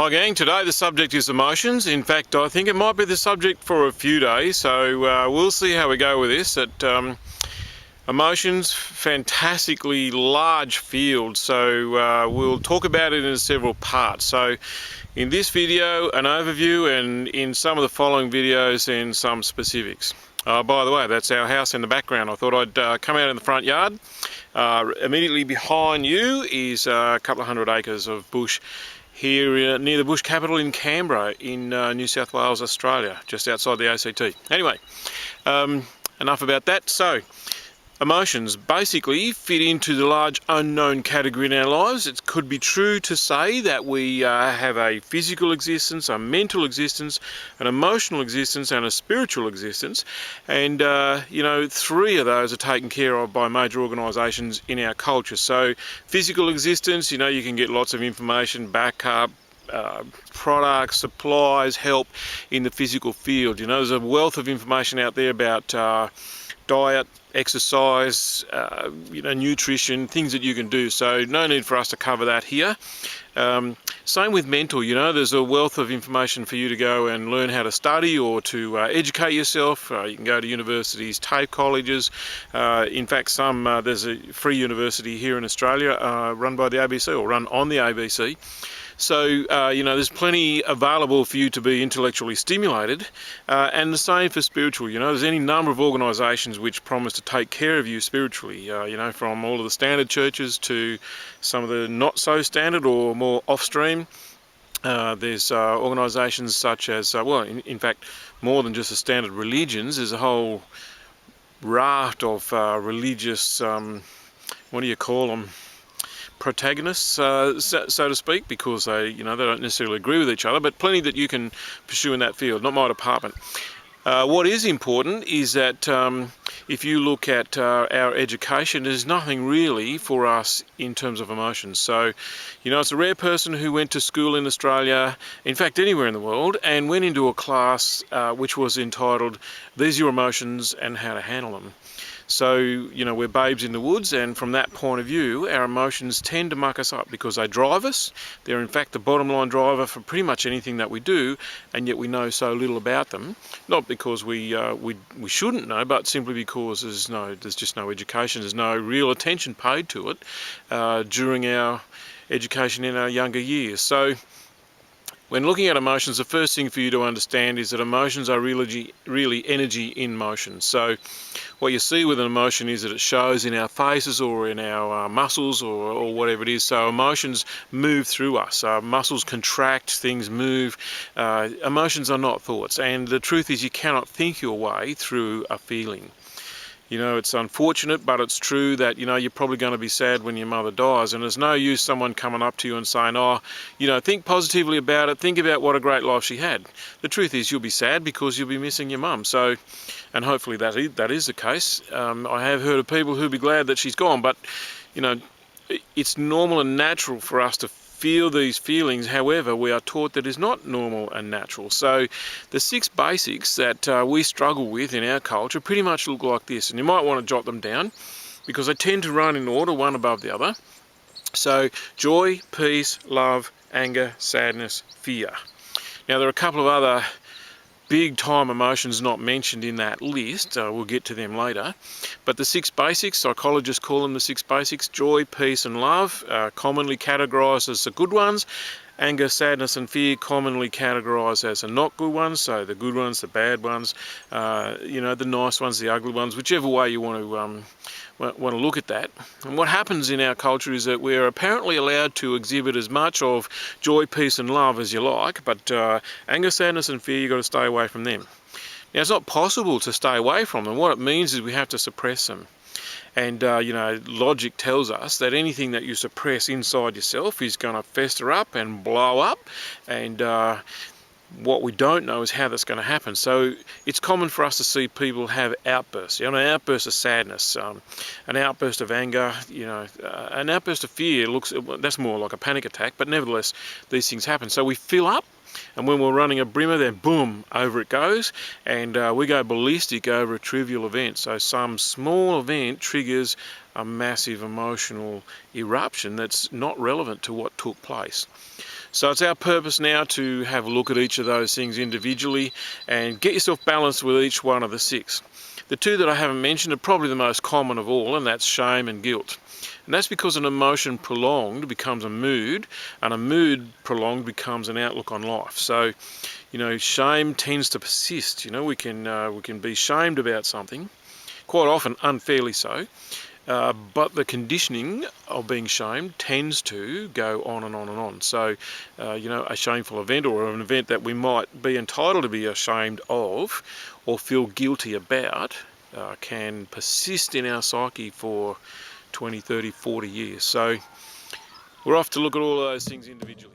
Hi gang, today the subject is emotions. In fact, I think it might be the subject for a few days, so we'll see how we go with this. Emotions, fantastically large field, so we'll talk about it in several parts. So in this video, an overview, and in some of the following videos, in some specifics. By the way, that's our house in the background. I thought I'd come out in the front yard. Immediately behind you is a couple of 100 acres of bush here near the bush capital in Canberra in New South Wales, Australia, just outside the ACT. Anyway, enough about that. So, emotions basically fit into the large unknown category in our lives. It could be true to say that we have a physical existence, a mental existence, an emotional existence, and a spiritual existence. And, three of those are taken care of by major organisations in our culture. So, physical existence, you can get lots of information, backup, products, supplies, help in the physical field. There's a wealth of information out there about diet, exercise, nutrition, things that you can do. So no need for us to cover that here. Same with mental, there's a wealth of information for you to go and learn how to study or to educate yourself. You can go to universities, TAFE colleges. In fact, there's a free university here in Australia run by the ABC or run on the ABC. So, there's plenty available for you to be intellectually stimulated, and the same for spiritual. There's any number of organisations which promise to take care of you spiritually, from all of the standard churches to some of the not so standard or more off-stream. There's organisations such as, in fact, more than just the standard religions. There's a whole raft of religious, what do you call them? Protagonists, so to speak, because they don't necessarily agree with each other, but plenty that you can pursue in that field, not my department. What is important is that if you look at our education, there's nothing really for us in terms of emotions. So, it's a rare person who went to school in Australia, in fact anywhere in the world, and went into a class which was entitled, "These are your emotions and how to handle them." So, we're babes in the woods, and from that point of view, our emotions tend to muck us up because they drive us. They're in fact the bottom line driver for pretty much anything that we do, and yet we know so little about them. Not because we shouldn't know, but simply because there's just no education, there's no real attention paid to it during our education in our younger years. So, when looking at emotions, the first thing for you to understand is that emotions are really energy in motion. So what you see with an emotion is that it shows in our faces or in our muscles or whatever it is. So emotions move through us. Muscles contract, things move. Emotions are not thoughts. And the truth is you cannot think your way through a feeling. It's unfortunate, but it's true that, you're probably going to be sad when your mother dies, and there's no use someone coming up to you and saying, think positively about it, think about what a great life she had. The truth is you'll be sad because you'll be missing your mum. So, and hopefully that is the case. I have heard of people who'll be glad that she's gone, but, it's normal and natural for us to feel these feelings. However, we are taught that is not normal and natural. So the 6 basics that we struggle with in our culture pretty much look like this, and you might want to jot them down because they tend to run in order, one above the other. So joy, peace, love, anger, sadness, fear. Now there are a couple of other big time emotions not mentioned in that list. We'll get to them later. But the 6 basics, psychologists call them the 6 basics: joy, peace and love, commonly categorised as the good ones. Anger, sadness and fear commonly categorised as the not good ones. So the good ones, the bad ones, the nice ones, the ugly ones, whichever way you want to look at that. And what happens in our culture is that we're apparently allowed to exhibit as much of joy, peace and love as you like, but anger, sadness and fear, you've got to stay away from them. Now, it's not possible to stay away from them. What it means is we have to suppress them. And, logic tells us that anything that you suppress inside yourself is going to fester up and blow up. And what we don't know is how that's going to happen. So it's common for us to see people have outbursts. An outburst of sadness, an outburst of anger, an outburst of fear. That's more like a panic attack, but nevertheless, these things happen. So we fill up, and when we're running a brimmer, then boom, over it goes, and we go ballistic over a trivial event. So some small event triggers a massive emotional eruption that's not relevant to what took place. So it's our purpose now to have a look at each of those things individually and get yourself balanced with each one of the 6. The 2 that I haven't mentioned are probably the most common of all, and that's shame and guilt. And that's because an emotion prolonged becomes a mood, and a mood prolonged becomes an outlook on life. So, shame tends to persist. We can be shamed about something, quite often unfairly so, but the conditioning of being shamed tends to go on and on and on. So, a shameful event, or an event that we might be entitled to be ashamed of or feel guilty about, can persist in our psyche for 20, 30, 40 years. So we're off to look at all of those things individually.